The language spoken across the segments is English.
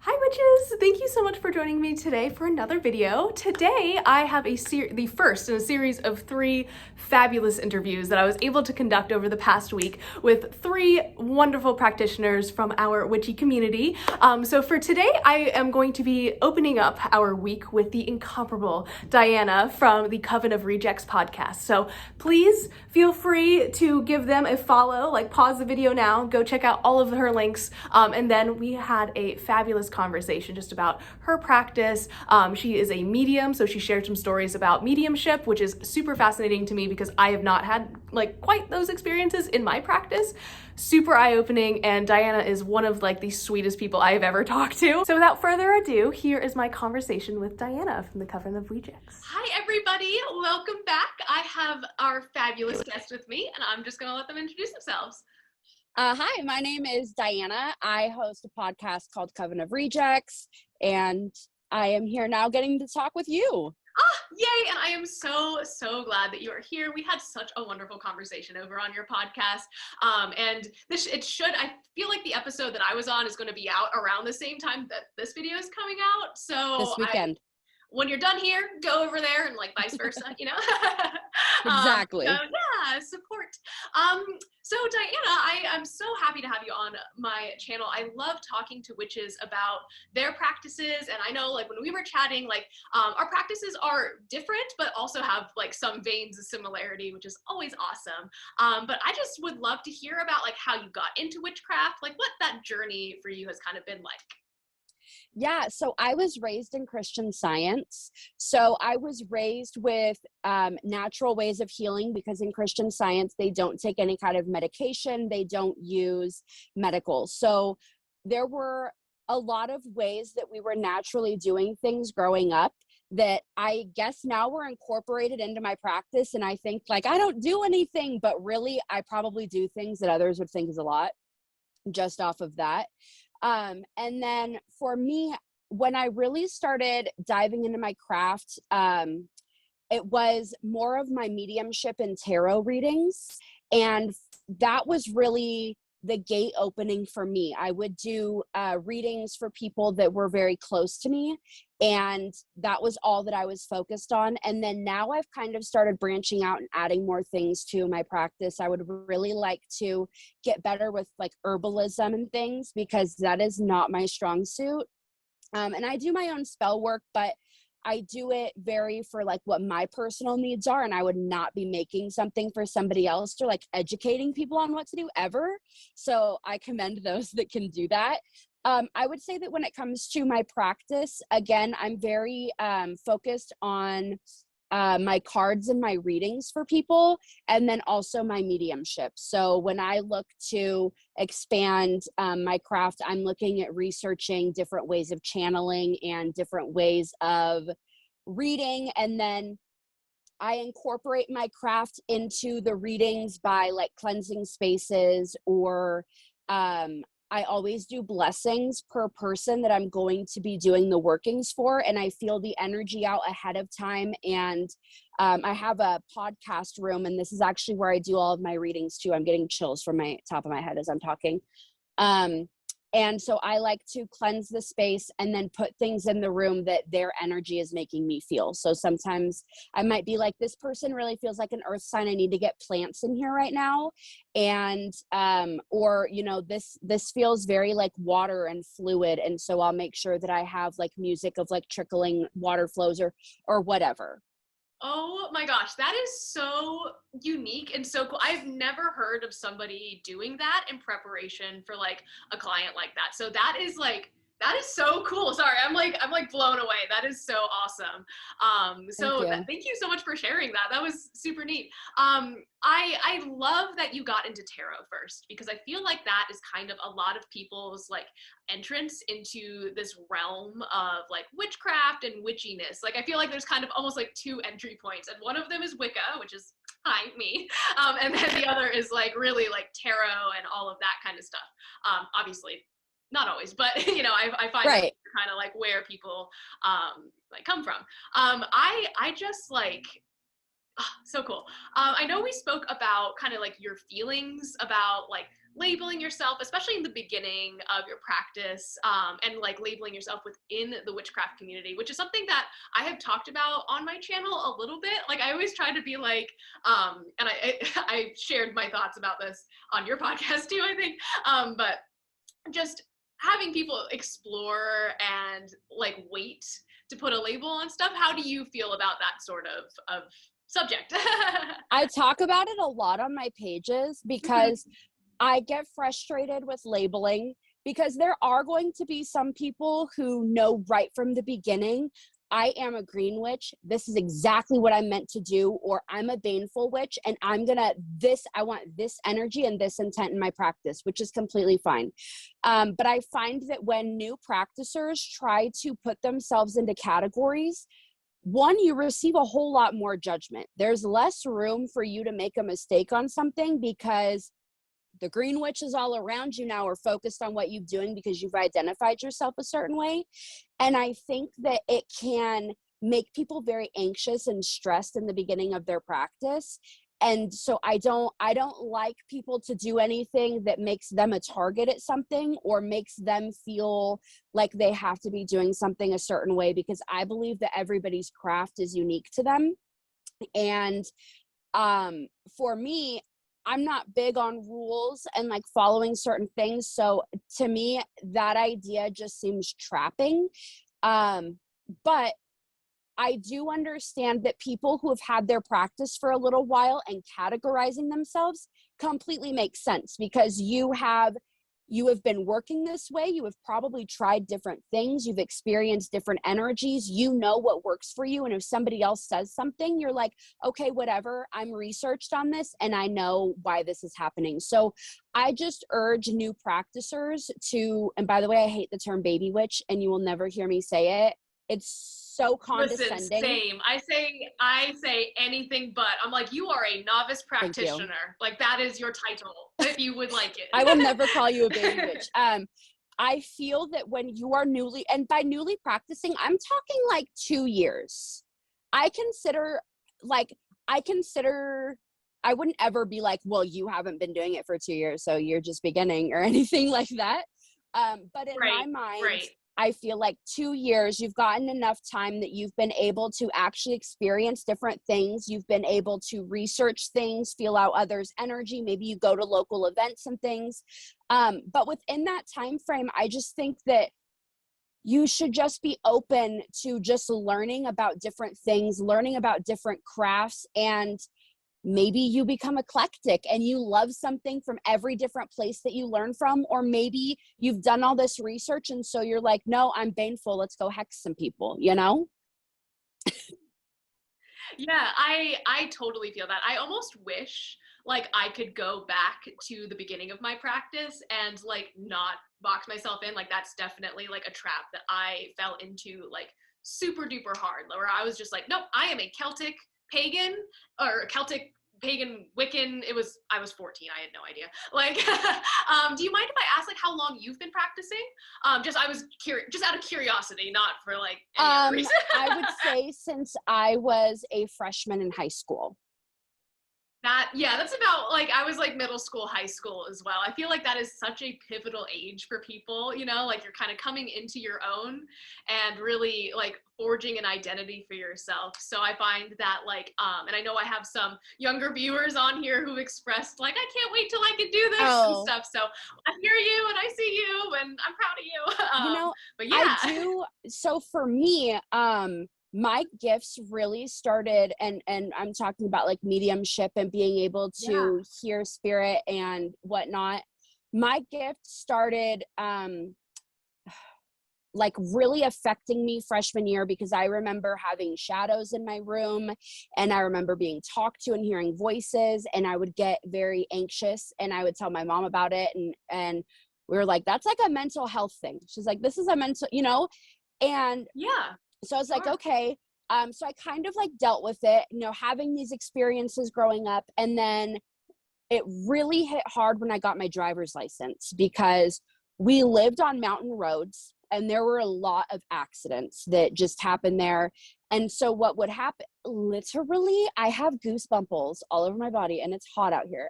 Hi witches! Thank you so much for joining me today for another video. Today I have the first in a series of 3 fabulous interviews that I was able to conduct over the past week with 3 wonderful practitioners from our witchy community. So for today I am going to be opening up our week with the incomparable Dianna from the Coven of Rejects Podcast. So please feel free to give them a follow, pause the video now, go check out all of her links, and then we had a fabulous conversation just about her practice. She is a medium, so she shared some stories about mediumship, which is super fascinating to me because I have not had quite those experiences in my practice. Super eye-opening, and Dianna is one of the sweetest people I have ever talked to. So without further ado, here is my conversation with Dianna from the Coven of Rejects. Hi everybody, welcome back. I have our fabulous guest with me, and I'm just gonna let them introduce themselves. Hi, my name is Dianna. I host a podcast called Coven of Rejects, and I am here now getting to talk with you. Yay, and I am so glad that you are here. We had such a wonderful conversation over on your podcast, and I feel like the episode that I was on is going to be out around the same time that this video is coming out, so This weekend. When you're done here, go over there and vice versa, Exactly. So yeah, support. So Dianna, I'm so happy to have you on my channel. I love talking to witches about their practices, and I know when we were chatting, our practices are different, but also have some veins of similarity, which is always awesome. But I just would love to hear about how you got into witchcraft, what that journey for you has kind of been like. Yeah, so I was raised in Christian Science. So I was raised with natural ways of healing because in Christian Science, they don't take any kind of medication. They don't use medical. So there were a lot of ways that we were naturally doing things growing up that I guess now were incorporated into my practice. And I think I don't do anything, but really I probably do things that others would think is a lot just off of that. And then for me, when I really started diving into my craft, it was more of my mediumship and tarot readings. And that was really the gate opening for me. I would do readings for people that were very close to me. And that was all that I was focused on. And then now I've kind of started branching out and adding more things to my practice. I would really like to get better with herbalism and things because that is not my strong suit. And I do my own spell work, but I do it very for what my personal needs are. And I would not be making something for somebody else or educating people on what to do ever. So I commend those that can do that. I would say that when it comes to my practice, again, I'm very focused on my cards and my readings for people, and then also my mediumship. So when I look to expand my craft, I'm looking at researching different ways of channeling and different ways of reading. And then I incorporate my craft into the readings by cleansing spaces, or I always do blessings per person that I'm going to be doing the workings for. And I feel the energy out ahead of time. And I have a podcast room, and this is actually where I do all of my readings too. I'm getting chills from my top of my head as I'm talking. And so I like to cleanse the space and then put things in the room that their energy is making me feel. So sometimes I might be this person really feels like an earth sign. I need to get plants in here right now. And, or, this feels very water and fluid. And so I'll make sure that I have music of trickling water flows or whatever. Oh my gosh, that is so unique and so cool. I've never heard of somebody doing that in preparation for a client like that. So that is so cool. Sorry, I'm blown away. That is so awesome. Thank you so much for sharing that. That was super neat. I love that you got into tarot first, because I feel that is kind of a lot of people's entrance into this realm of witchcraft and witchiness. I feel there's kind of almost 2 entry points, and one of them is Wicca, which is me, and then the other is really tarot and all of that kind of stuff. Obviously not always, but I find right. Kind of where people come from. I just so cool. I know we spoke about kind of your feelings about labeling yourself, especially in the beginning of your practice, and like labeling yourself within the witchcraft community, which is something that I have talked about on my channel a little bit. Like I always try to be like, and I shared my thoughts about this on your podcast too, I think, but just having people explore and like wait to put a label on stuff. How do you feel about that sort of subject? I talk about it a lot on my pages because I get frustrated with labeling, because there are going to be some people who know right from the beginning, I am a green witch. This is exactly what I'm meant to do, or I'm a baneful witch and I want this energy and this intent in my practice, which is completely fine. But I find that when new practicers try to put themselves into categories, one, you receive a whole lot more judgment. There's less room for you to make a mistake on something because the green witches all around you now are focused on what you're doing because you've identified yourself a certain way. And I think that it can make people very anxious and stressed in the beginning of their practice. And so I don't like people to do anything that makes them a target at something or makes them feel like they have to be doing something a certain way, because I believe that everybody's craft is unique to them. And for me, I'm not big on rules and like following certain things. So to me, that idea just seems trapping. But I do understand that people who have had their practice for a little while and categorizing themselves completely makes sense, because you have been working this way. You have probably tried different things. You've experienced different energies. You know what works for you. And if somebody else says something, you're like, okay, whatever. I'm researched on this and I know why this is happening. So I just urge new practicers to, and by the way, I hate the term baby witch and you will never hear me say it. It's so condescending. Listen, same. I say anything but. I'm like, you are a novice practitioner. Like that is your title, if you would like it. I will never call you a baby witch. I feel that when you are newly, and by newly practicing, I'm talking like 2 years. I wouldn't ever be like, well, you haven't been doing it for 2 years, so you're just beginning or anything like that. But in my mind, I feel like 2 years, you've gotten enough time that you've been able to actually experience different things. You've been able to research things, feel out others' energy. Maybe you go to local events and things. But within that time frame, I just think that you should just be open to just learning about different things, learning about different crafts, and maybe you become eclectic and you love something from every different place that you learn from. Or maybe you've done all this research and so you're like, no, I'm baneful. Let's go hex some people, you know? Yeah, I totally feel that. I almost wish like I could go back to the beginning of my practice and like not box myself in. Like that's definitely like a trap that I fell into like super duper hard, where I was just like, nope, I am a Celtic pagan or Celtic pagan Wiccan. I was 14. I had no idea. Like, do you mind if I ask like how long you've been practicing? I was curious, just out of curiosity, not for like any other reason. I would say since I was a freshman in high school. That's about like, I was like middle school, high school as well. I feel like that is such a pivotal age for people, you know, like you're kind of coming into your own and really like forging an identity for yourself. So I find that like, and I know I have some younger viewers on here who've expressed like, I can't wait till I can do this and stuff. So I hear you and I see you and I'm proud of you. You know, but yeah. I do. So for me, my gifts really started, and I'm talking about like mediumship and being able to hear spirit and whatnot. My gift started like really affecting me freshman year, because I remember having shadows in my room and I remember being talked to and hearing voices, and I would get very anxious and I would tell my mom about it, and we were like, that's like a mental health thing. She's like, this is a mental, you know, and so I was like, okay. So I kind of like dealt with it, you know, having these experiences growing up. And then it really hit hard when I got my driver's license, because we lived on mountain roads and there were a lot of accidents that just happened there. And so what would happen, literally, I have goosebumples all over my body and it's hot out here.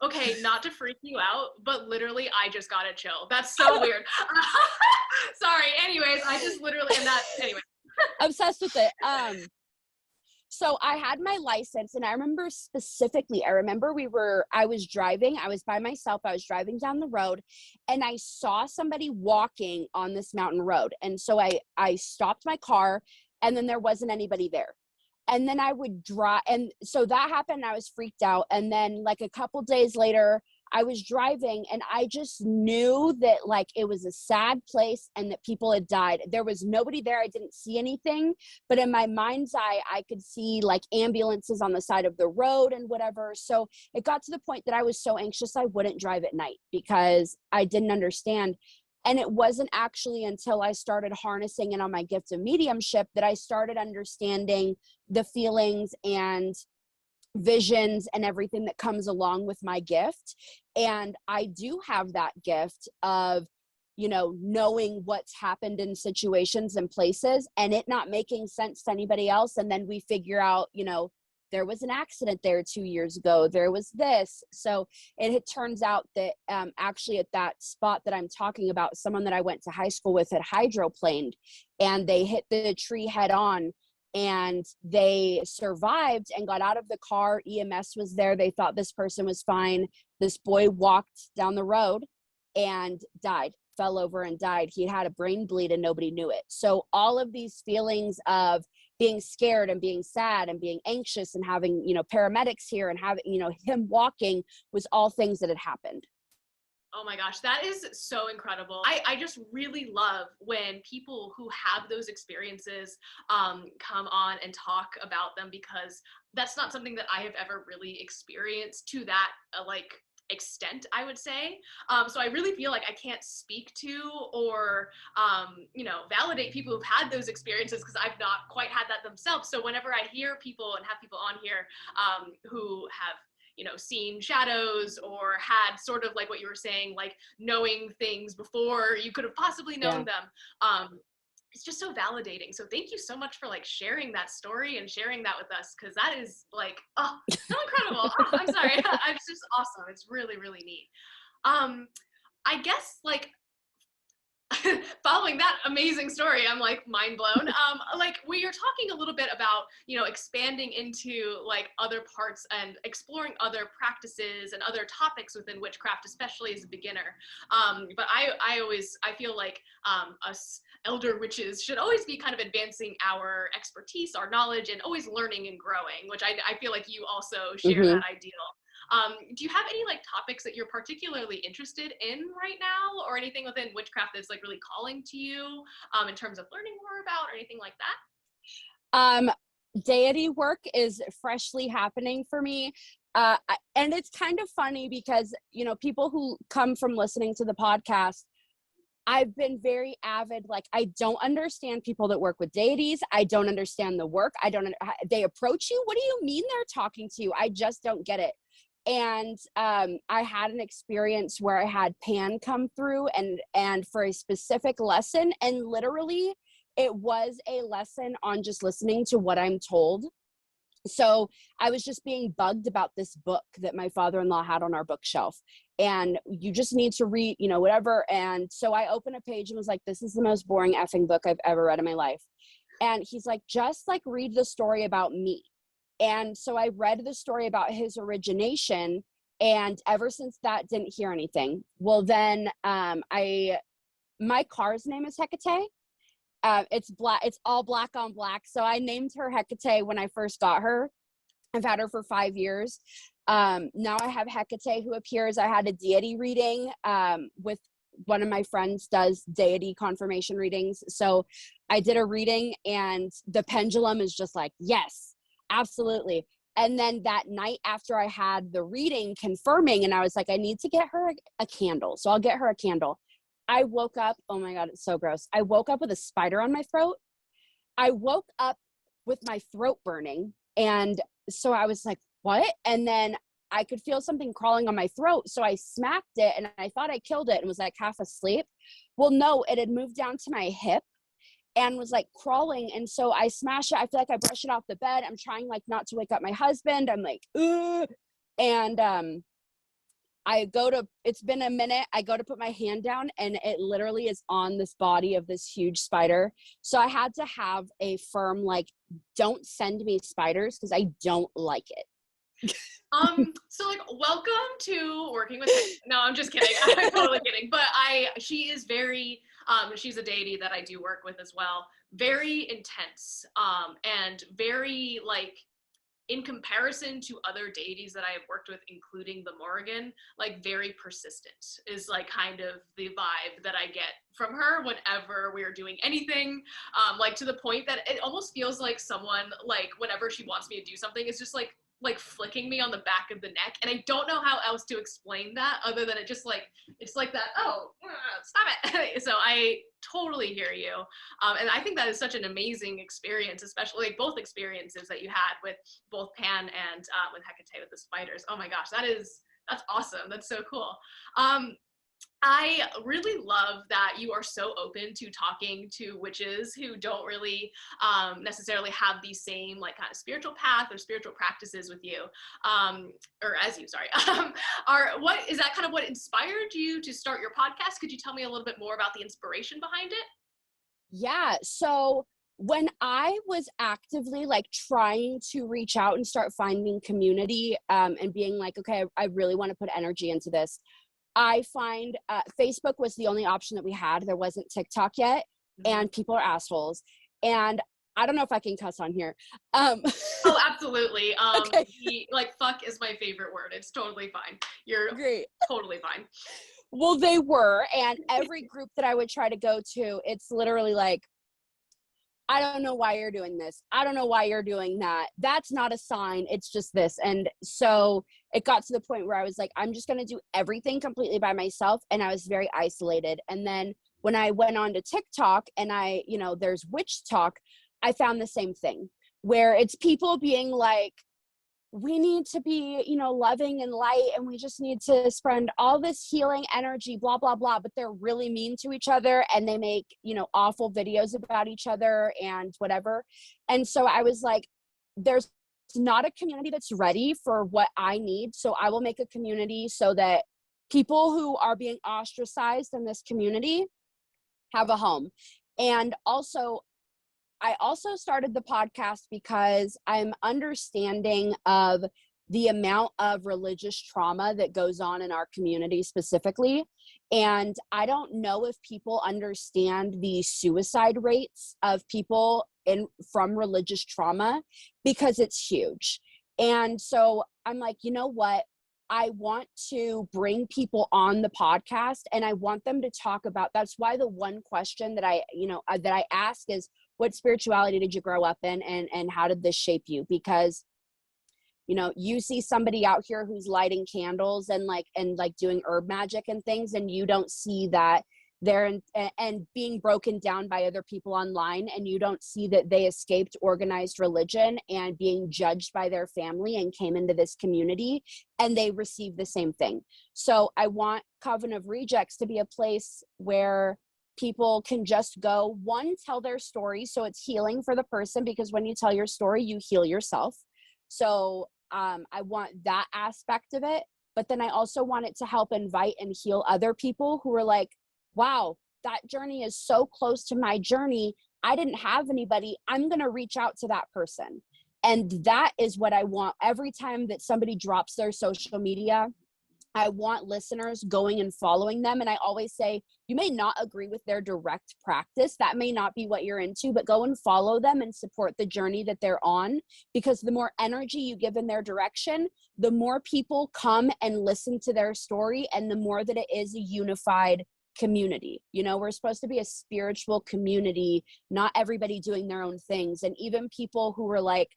Okay, not to freak you out, but literally I just got a chill. That's so weird. Sorry. Anyways, I just literally, and that, anyway. Obsessed with it. So I had my license, and I remember specifically, I was driving, I was by myself, I was driving down the road, and I saw somebody walking on this mountain road. And so I stopped my car, and then there wasn't anybody there. And then I would drive, and so that happened, and I was freaked out. And then like a couple days later, I was driving, and I just knew that like it was a sad place and that people had died. There was nobody there. I didn't see anything, but in my mind's eye, I could see like ambulances on the side of the road and whatever. So it got to the point that I was so anxious I wouldn't drive at night because I didn't understand. And it wasn't actually until I started harnessing in on my gift of mediumship that I started understanding the feelings and visions and everything that comes along with my gift. And I do have that gift of, you know, knowing what's happened in situations and places and it not making sense to anybody else. And then we figure out, you know, there was an accident there 2 years ago. There was this. So it turns out that actually at that spot that I'm talking about, someone that I went to high school with had hydroplaned and they hit the tree head on and they survived and got out of the car. EMS was there. They thought this person was fine. This boy walked down the road and died, fell over and died. He had a brain bleed and nobody knew it. So all of these feelings of being scared and being sad and being anxious and having, you know, paramedics here and having, you know, him walking was all things that had happened. Oh my gosh, that is so incredible. I just really love when people who have those experiences come on and talk about them, because that's not something that I have ever really experienced to that extent, I would say. So I really feel like I can't speak to or, you know, validate people who've had those experiences because I've not quite had that themselves. So whenever I hear people and have people on here who have, you know, seen shadows or had sort of like what you were saying, like knowing things before you could have possibly known them, it's just so validating. So thank you so much for like sharing that story and sharing that with us, because that is like, oh, so incredible. Oh, I'm sorry. It's just awesome. It's really, really neat. I guess like following that amazing story, I'm like mind blown. Like we are talking a little bit about, you know, expanding into like other parts and exploring other practices and other topics within witchcraft, especially as a beginner. But I feel like us elder witches should always be kind of advancing our expertise, our knowledge, and always learning and growing, which I feel like you also share that ideal. Do you have any like topics that you're particularly interested in right now, or anything within witchcraft that's like really calling to you in terms of learning more about or anything like that? Deity work is freshly happening for me. And it's kind of funny because, you know, people who come from listening to the podcast, I've been very avid. Like, I don't understand people that work with deities. I don't understand the work. They approach you. What do you mean they're talking to you? I just don't get it. And I had an experience where I had Pan come through and for a specific lesson, and literally it was a lesson on just listening to what I'm told. So I was just being bugged about this book that my father-in-law had on our bookshelf, and you just need to read, you know, whatever. And so I opened a page and was like, this is the most boring effing book I've ever read in my life. And he's like, just like read the story about me. And so I read the story about his origination, and ever since that, didn't hear anything. Well, then my car's name is Hecate. It's black. It's all black on black. So I named her Hecate when I first got her. I've had her for 5 years. Now I have Hecate who appears. I had a deity reading with one of my friends does deity confirmation readings. So I did a reading and the pendulum is just like, yes. Absolutely. And then that night after I had the reading confirming, and I was like, I need to get her a candle. So I'll get her a candle. I woke up. Oh my God, it's so gross. I woke up with a spider on my throat. I woke up with my throat burning. And so I was like, what? And then I could feel something crawling on my throat. So I smacked it and I thought I killed it and was like half asleep. Well, no, it had moved down to my hip and was like crawling. And so I smash it. I feel like I brush it off the bed. I'm trying like not to wake up my husband. I'm like, ugh. And it's been a minute, I go to put my hand down and it literally is on this body of this huge spider. So I had to have a firm, like, don't send me spiders because I don't like it. So like, welcome to working with no, I'm just kidding. I'm totally kidding. But she is very, she's a deity that I do work with as well. Very intense, and very, like, in comparison to other deities that I have worked with, including the Morrigan, like, very persistent is, like, kind of the vibe that I get from her whenever we're doing anything, like, to the point that it almost feels like someone, like, whenever she wants me to do something, is just like flicking me on the back of the neck. And I don't know how else to explain that other than it just, like, it's like that, oh, stop it. So I totally hear you. And I think that is such an amazing experience, especially, like, both experiences that you had with both Pan and with Hecate with the spiders. Oh my gosh, that's awesome. That's so cool. I really love that you are so open to talking to witches who don't really necessarily have the same, like, kind of spiritual path or spiritual practices with you, or as you, sorry. What is that kind of what inspired you to start your podcast? Could you tell me a little bit more about the inspiration behind it? Yeah. So when I was actively, like, trying to reach out and start finding community, and being like, okay, I really want to put energy into this, I find Facebook was the only option that we had. There wasn't TikTok yet, and people are assholes. And I don't know if I can cuss on here. Oh, absolutely. Okay. Like, fuck is my favorite word. It's totally fine. You're Great. totally fine. Well, they were, and every group that I would try to go to, it's literally like, I don't know why you're doing this. I don't know why you're doing that. That's not a sign. It's just this. And so it got to the point where I was like, I'm just going to do everything completely by myself. And I was very isolated. And then when I went on to TikTok and there's witch talk, I found the same thing where it's people being like, we need to be, loving and light, and we just need to spend all this healing energy, blah, blah, blah. But they're really mean to each other, and they make, awful videos about each other and whatever. And so I was like, there's not a community that's ready for what I need. So I will make a community so that people who are being ostracized in this community have a home. And I also started the podcast because I'm understanding of the amount of religious trauma that goes on in our community specifically. And I don't know if people understand the suicide rates of people from religious trauma, because it's huge. And so I'm like, you know what? I want to bring people on the podcast, and I want them to talk about, that's why the one question that I ask is, what spirituality did you grow up in, and how did this shape you? Because, you see somebody out here who's lighting candles and doing herb magic and things, and you don't see that they're and being broken down by other people online, and you don't see that they escaped organized religion and being judged by their family and came into this community and they received the same thing. So I want Coven of Rejects to be a place where people can just go, one, tell their story. So it's healing for the person, because when you tell your story, you heal yourself. So I want that aspect of it. But then I also want it to help invite and heal other people who are like, wow, that journey is so close to my journey. I didn't have anybody. I'm going to reach out to that person. And that is what I want. Every time that somebody drops their social media, I want listeners going and following them. And I always say, you may not agree with their direct practice. That may not be what you're into, but go and follow them and support the journey that they're on. Because the more energy you give in their direction, the more people come and listen to their story, and the more that it is a unified community. We're supposed to be a spiritual community, not everybody doing their own things. And even people who are like,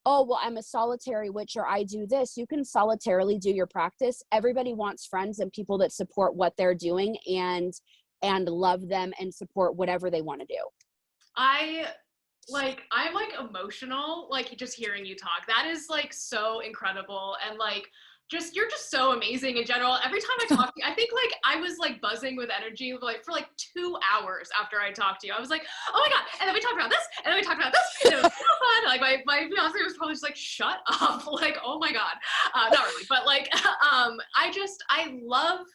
oh, well, I'm a solitary witch, or I do this. You can solitarily do your practice. Everybody wants friends and people that support what they're doing and love them and support whatever they want to do. I'm emotional, just hearing you talk. That is so incredible. And you're just so amazing in general. Every time I talk to you, I think like I was like buzzing with energy like for like 2 hours after I talked to you. I was like, oh my God. And then we talked about this, and then we talked about this, and it was so fun. Like my fiance was probably just like, shut up. Like, oh my God. Not really, but like, I love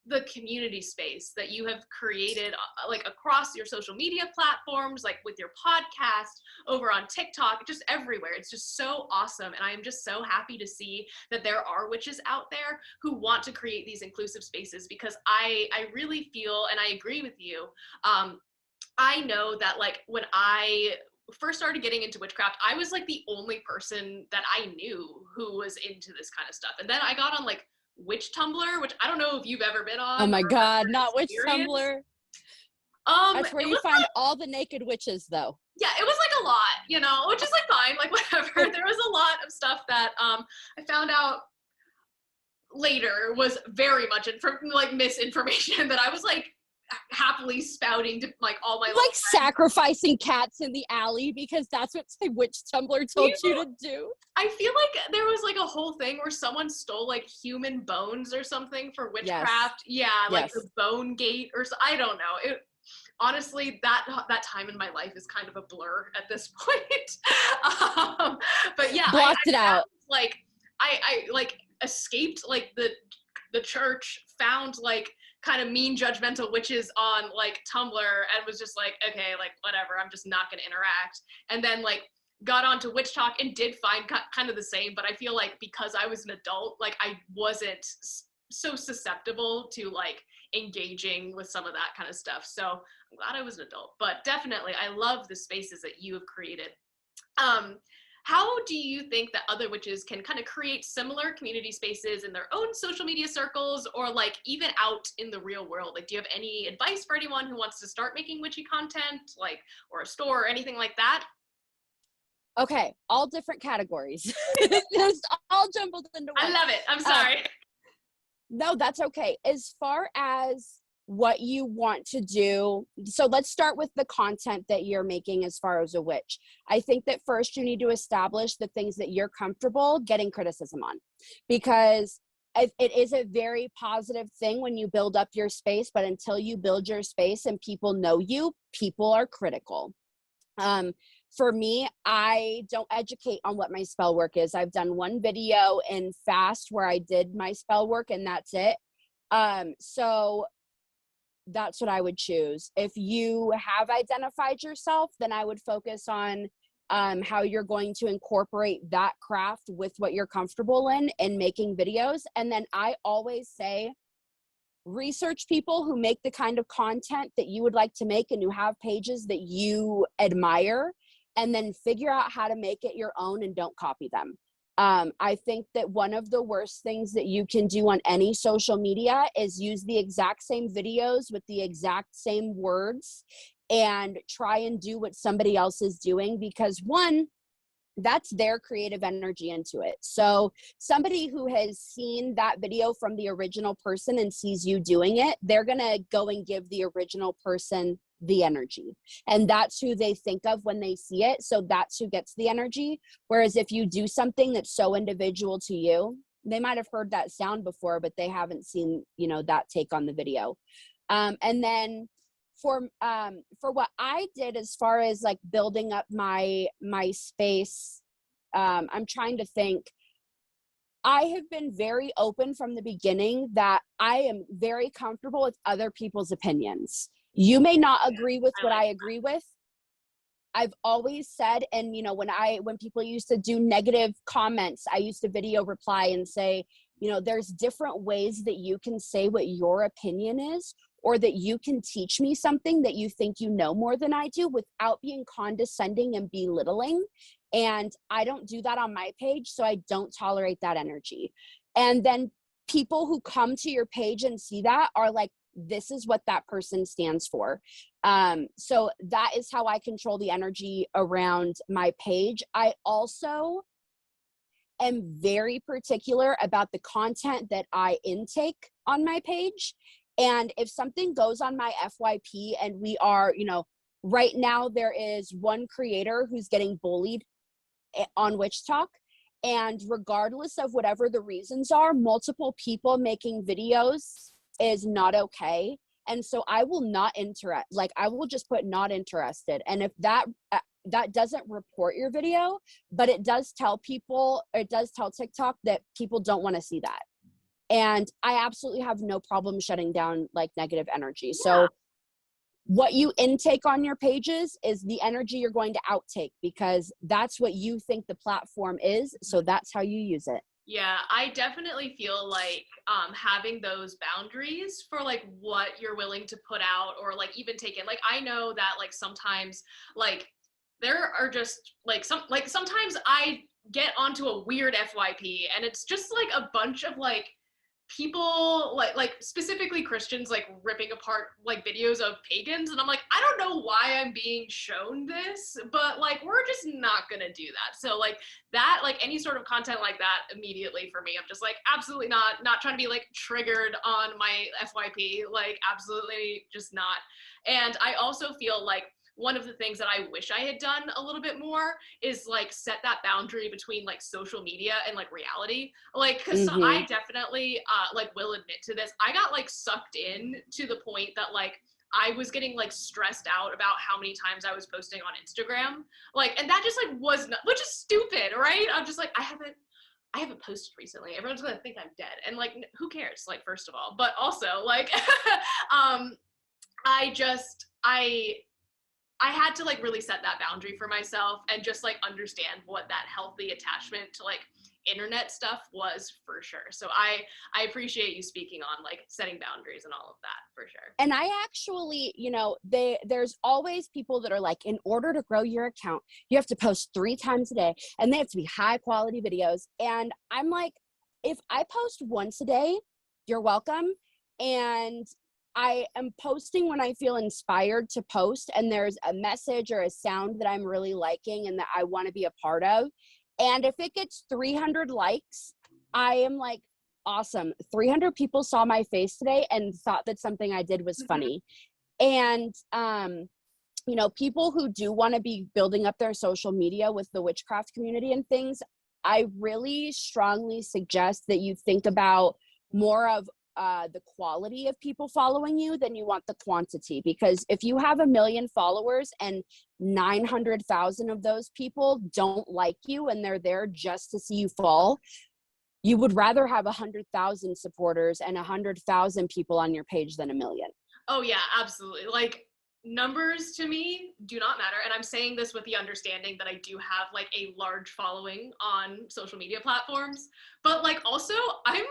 the community space that you have created like across your social media platforms, like with your podcast, over on TikTok, just everywhere. It's just so awesome. And I am just so happy to see that there are witches out there who want to create these inclusive spaces, because I really feel, and I agree with you, I know that like when I first started getting into witchcraft, I was like the only person that I knew who was into this kind of stuff. And then I got on like Witch Tumblr, which I don't know if you've ever been on. Oh my God, not Witch Tumblr. That's where you find all the naked witches, though. Yeah, it was like a lot, you know, which is like fine, like whatever. There was a lot of stuff that I found out later was very much like misinformation that I was like happily spouting to like all my like sacrificing cats in the alley because that's what Witch Tumblr told you to do. I feel like there was like a whole thing where someone stole like human bones or something for witchcraft. Yes. Yeah, like the Bone Gate or so. I don't know. It honestly, that time in my life is kind of a blur at this point. But yeah, blocked it out. Like I like escaped like the church, found like kind of mean judgmental witches on like Tumblr, and was just like, okay, like whatever, I'm just not gonna interact. And then like got onto Witch Talk and did find kind of the same, but I feel like because I was an adult, like I wasn't so susceptible to like engaging with some of that kind of stuff. So I'm glad I was an adult, but definitely I love the spaces that you have created. How do you think that other witches can kind of create similar community spaces in their own social media circles, or like even out in the real world? Like, do you have any advice for anyone who wants to start making witchy content, like, or a store or anything like that? Okay, all different categories. Just all jumbled into one. I love it. I'm sorry. No, that's okay. As far as what you want to do, so let's start with the content that you're making as far as a witch. I think that first you need to establish the things that you're comfortable getting criticism on, because it is a very positive thing when you build up your space, but until you build your space and people know you, people are critical. For me, I don't educate on what my spell work is. I've done one video in Fast where I did my spell work, and that's it. So that's what I would choose. If you have identified yourself, then I would focus on how you're going to incorporate that craft with what you're comfortable in making videos. And then I always say, research people who make the kind of content that you would like to make and who have pages that you admire, and then figure out how to make it your own and don't copy them. I think that one of the worst things that you can do on any social media is use the exact same videos with the exact same words and try and do what somebody else is doing, because one, that's their creative energy into it. So somebody who has seen that video from the original person and sees you doing it, they're going to go and give the original person the energy. And that's who they think of when they see it. So that's who gets the energy. Whereas if you do something that's so individual to you, they might have heard that sound before, but they haven't seen, that take on the video. And then for what I did as far as like building up my space, I'm trying to think. I have been very open from the beginning that I am very comfortable with other people's opinions. You may not agree with what I agree with. I've always said, and when people used to do negative comments, I used to video reply and say, there's different ways that you can say what your opinion is, or that you can teach me something that you think you know more than I do without being condescending and belittling. And I don't do that on my page, so I don't tolerate that energy. And then people who come to your page and see that are like, this is what that person stands for. So that is how I control the energy around my page. I also am very particular about the content that I intake on my page. And if something goes on my FYP and we are, right now there is one creator who's getting bullied on Witch Talk. And regardless of whatever the reasons are, multiple people making videos is not okay. And so I will not I will just put not interested. And if that doesn't report your video, but it does tell TikTok that people don't want to see that. And I absolutely have no problem shutting down like negative energy. Yeah. So what you intake on your pages is the energy you're going to outtake, because that's what you think the platform is. So that's how you use it. Yeah, I definitely feel like having those boundaries for like what you're willing to put out or like even take in. Like I know that like sometimes like there are just like sometimes I get onto a weird FYP and it's just like a bunch of like people like specifically Christians like ripping apart like videos of pagans, and I'm like, I don't know why I'm being shown this, but like we're just not gonna do that. So like that, like any sort of content like that, immediately for me, I'm just like absolutely not trying to be like triggered on my FYP, like absolutely just not. And I also feel like one of the things that I wish I had done a little bit more is like set that boundary between like social media and like reality. Like, cause I definitely like will admit to this. I got like sucked in to the point that like I was getting like stressed out about how many times I was posting on Instagram. Like, and that just like was not, which is stupid, right? I'm just like, I haven't posted recently. Everyone's gonna think I'm dead. And like, who cares? Like, first of all, but also like, I had to like really set that boundary for myself and just like understand what that healthy attachment to like internet stuff was for sure. So I appreciate you speaking on like setting boundaries and all of that for sure. And I actually, there's always people that are like, in order to grow your account, you have to post 3 times a day and they have to be high quality videos. And I'm like, if I post once a day, you're welcome. And I am posting when I feel inspired to post and there's a message or a sound that I'm really liking and that I want to be a part of. And if it gets 300 likes, I am like, awesome. 300 people saw my face today and thought that something I did was funny. And, people who do want to be building up their social media with the witchcraft community and things, I really strongly suggest that you think about more of the quality of people following you than you want the quantity. Because if you have 1 million followers and 900,000 of those people don't like you and they're there just to see you fall, you would rather have 100,000 supporters and 100,000 people on your page than 1 million. Oh yeah, absolutely. Like numbers to me do not matter. And I'm saying this with the understanding that I do have like a large following on social media platforms, but like also I'm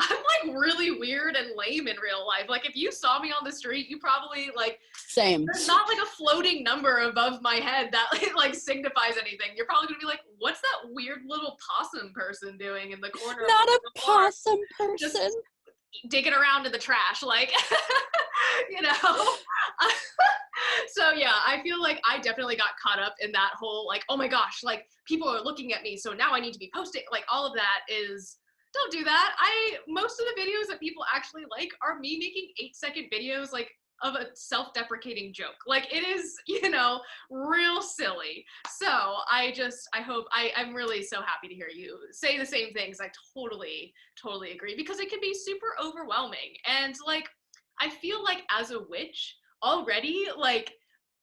like really weird and lame in real life. Like if you saw me on the street, you probably like, same. There's not like a floating number above my head that like signifies anything. You're probably gonna be like, what's that weird little possum person doing in the corner? Not a possum person. Just digging around in the trash, like, So yeah, I feel like I definitely got caught up in that whole like, oh my gosh, like people are looking at me, so now I need to be posting. Like all of that is, don't do that. Most of the videos that people actually like are me making 8-second videos like of a self-deprecating joke. Like it is, real silly. So I'm really so happy to hear you say the same things. I totally agree, because it can be super overwhelming. And like, I feel like as a witch already, like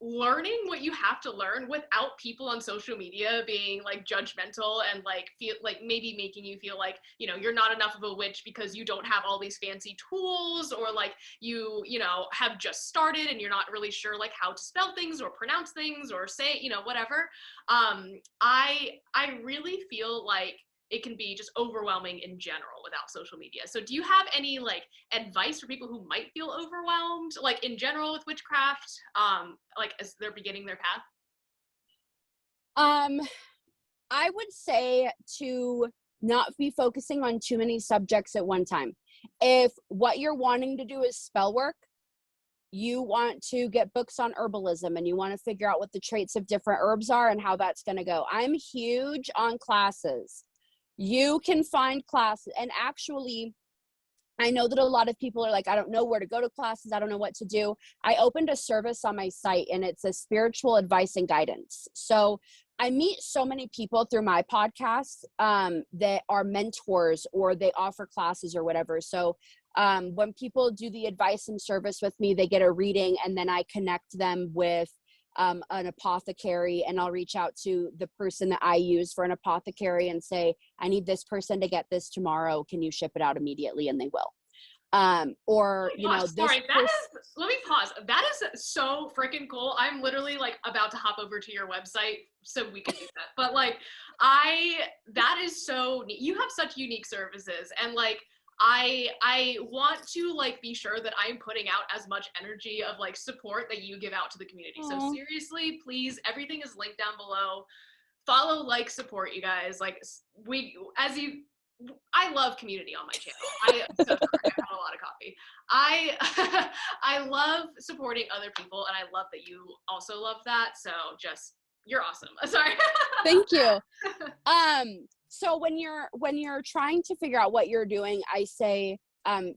learning what you have to learn without people on social media being like judgmental and like feel like maybe making you feel like you're not enough of a witch because you don't have all these fancy tools, or like you have just started and you're not really sure like how to spell things or pronounce things or say whatever. I really feel like it can be just overwhelming in general without social media. So do you have any like advice for people who might feel overwhelmed, like in general with witchcraft, like as they're beginning their path? I would say to not be focusing on too many subjects at one time. If what you're wanting to do is spell work, you want to get books on herbalism and you want to figure out what the traits of different herbs are and how that's going to go. I'm huge on classes. You can find classes, and actually, I know that a lot of people are like, I don't know where to go to classes. I don't know what to do. I opened a service on my site and it's a spiritual advice and guidance. So I meet so many people through my podcast that are mentors or they offer classes or whatever. So when people do the advice and service with me, they get a reading, and then I connect them with an apothecary, and I'll reach out to the person that I use for an apothecary and say, I need this person to get this tomorrow. Can you ship it out immediately? And they will. Or, you know, sorry, let me pause. That is so freaking cool. I'm literally like about to hop over to your website so we can do that. But like, that is so neat. You have such unique services, and like, I want to like be sure that I'm putting out as much energy of like support that you give out to the community. Aww. So seriously, please, everything is linked down below. Follow, like, support, you guys. Like, I love community on my channel. So sorry, I had a lot of coffee. I love supporting other people, and I love that you also love that. So you're awesome. Sorry. Thank you. So when you're trying to figure out what you're doing, I say,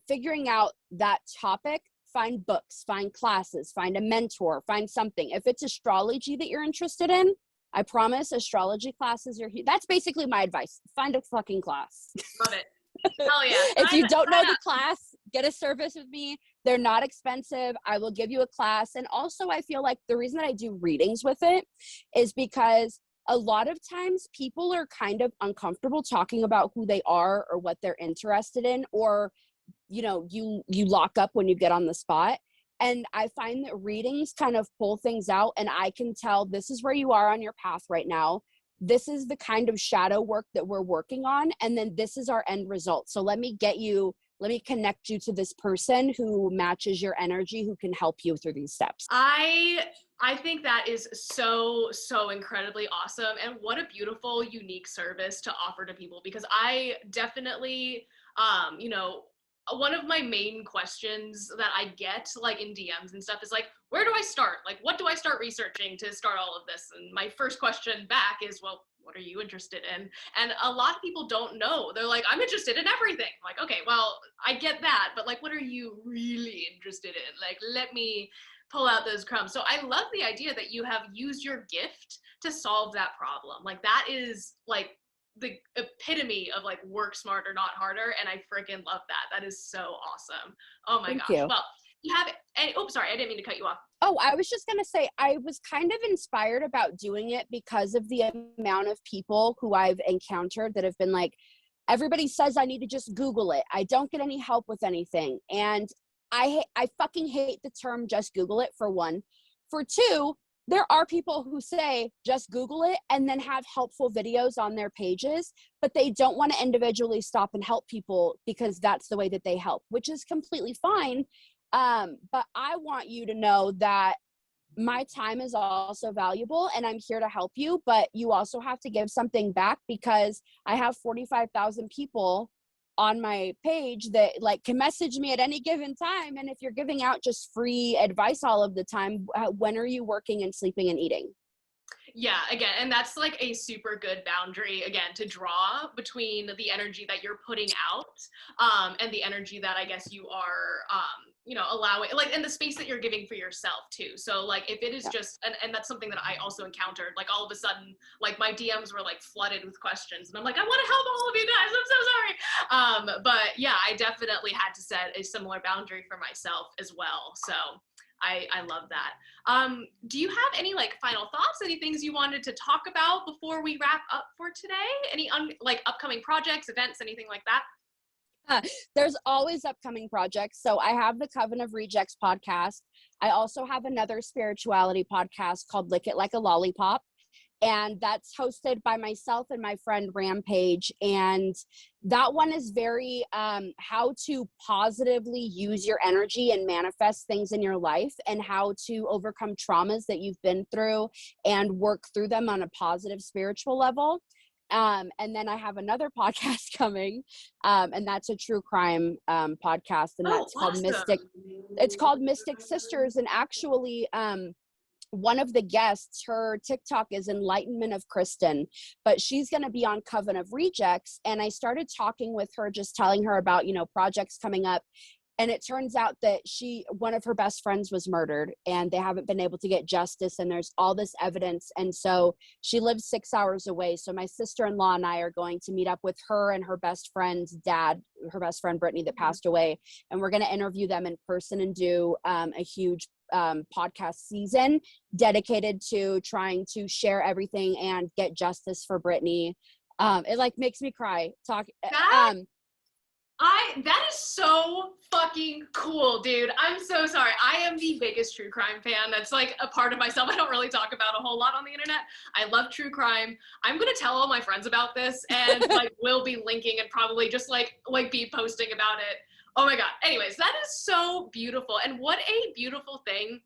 figuring out that topic, find books, find classes, find a mentor, find something. If it's astrology that you're interested in, I promise astrology classes are that's basically my advice. Find a fucking class. Love it. Hell yeah. If you don't know the class, get a service with me. They're not expensive. I will give you a class. And also I feel like the reason that I do readings with it is because a lot of times people are kind of uncomfortable talking about who they are or what they're interested in, or, you know, you lock up when you get on the spot. And I find that readings kind of pull things out, and I can tell this is where you are on your path right now. This is the kind of shadow work that we're working on. And then this is our end result. So let me connect you to this person who matches your energy, who can help you through these steps. I think that is so incredibly awesome. And what a beautiful, unique service to offer to people, because I definitely, you know, one of my main questions that I get like in DMs and stuff is like, where do I start? Like, what do I start researching to start all of this? And my first question back is, well, what are you interested in? And a lot of people don't know. They're like, I'm interested in everything. I'm like, okay, well, I get that, but like, what are you really interested in? Like, let me pull out those crumbs. So I love the idea that you have used your gift to solve that problem. Like, that is like the epitome of like work smarter, not harder. And I freaking love that. That is so awesome. Oh my gosh. Well, you have any, oh, sorry, I didn't mean to cut you off. Oh, I was just going to say, I was kind of inspired about doing it because of the amount of people who I've encountered that have been like, everybody says I need to just Google it. I don't get any help with anything. And I fucking hate the term just Google it, for one. For two, there are people who say just Google it and then have helpful videos on their pages, but they don't want to individually stop and help people because that's the way that they help, which is completely fine. But I want you to know that my time is also valuable and I'm here to help you, but you also have to give something back, because I have 45,000 people on my page that like can message me at any given time. And if you're giving out just free advice all of the time, when are you working and sleeping and eating? Yeah, again, and that's like a super good boundary, again, to draw between the energy that you're putting out and the energy that I guess you are, you know, allowing, like, and the space that you're giving for yourself too. So like, if it is just, and that's something that I also encountered, like all of a sudden, like my DMs were like flooded with questions, and I'm like, I want to help all of you guys, I'm so sorry. But yeah, I definitely had to set a similar boundary for myself as well. So I love that. Do you have any like final thoughts, any things you wanted to talk about before we wrap up for today? Any like upcoming projects, events, anything like that? There's always upcoming projects. So I have the Coven of Rejects podcast. I also have another spirituality podcast called Lick It Like a Lollipop. And that's hosted by myself and my friend Rampage. And that one is very how to positively use your energy and manifest things in your life, and how to overcome traumas that you've been through and work through them on a positive spiritual level. And then I have another podcast coming, and that's a true crime podcast, and that's called Mystic. It's called Mystic Sisters. And actually, one of the guests, her TikTok is Enlightenment of Kristen, but she's going to be on Coven of Rejects. And I started talking with her, just telling her about, you know, projects coming up. And it turns out that one of her best friends was murdered, and they haven't been able to get justice, and there's all this evidence. And so she lives 6 hours away. So my sister-in-law and I are going to meet up with her and her best friend's dad, her best friend Brittany that passed away. And we're going to interview them in person and do a huge podcast season dedicated to trying to share everything and get justice for Brittany. It like makes me cry. That is so fucking cool, dude. I'm so sorry. I am the biggest true crime fan. That's like a part of myself I don't really talk about a whole lot on the internet. I love true crime. I'm gonna tell all my friends about this, and like we'll be linking and probably just like be posting about it. Oh my god. Anyways, that is so beautiful, and what a beautiful thing.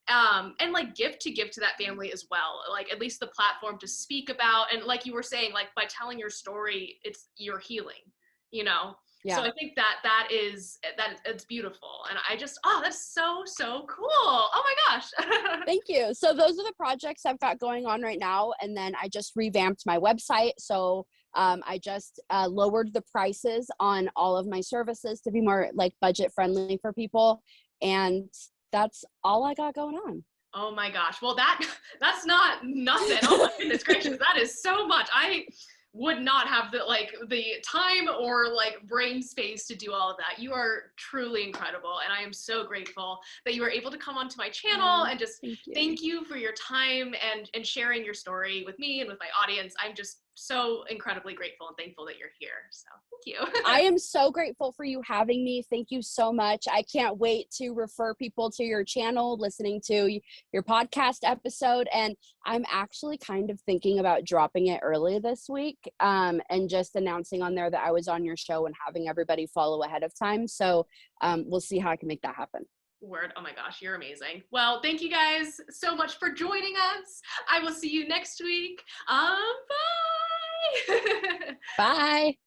And like gift to give to that family as well, like at least the platform to speak about, and like you were saying, like by telling your story, you're healing, you know. Yeah. So I think that it's beautiful. And I just, that's so cool. Oh my gosh. Thank you. So those are the projects I've got going on right now. And then I just revamped my website. So I just lowered the prices on all of my services to be more like budget friendly for people. And that's all I got going on. Oh my gosh. Well, that's not nothing. Oh my goodness gracious. That is so much. I would not have the time or like brain space to do all of that. You are truly incredible, and I am so grateful that you were able to come onto my channel and just thank you for your time and sharing your story with me and with my audience. I'm just so incredibly grateful and thankful that you're here. So thank you. I am so grateful for you having me. Thank you so much. I can't wait to refer people to your channel, listening to your podcast episode. And I'm actually kind of thinking about dropping it early this week and just announcing on there that I was on your show and having everybody follow ahead of time. So we'll see how I can make that happen. Word. Oh my gosh, you're amazing. Well, thank you guys so much for joining us. I will see you next week. Bye. Bye.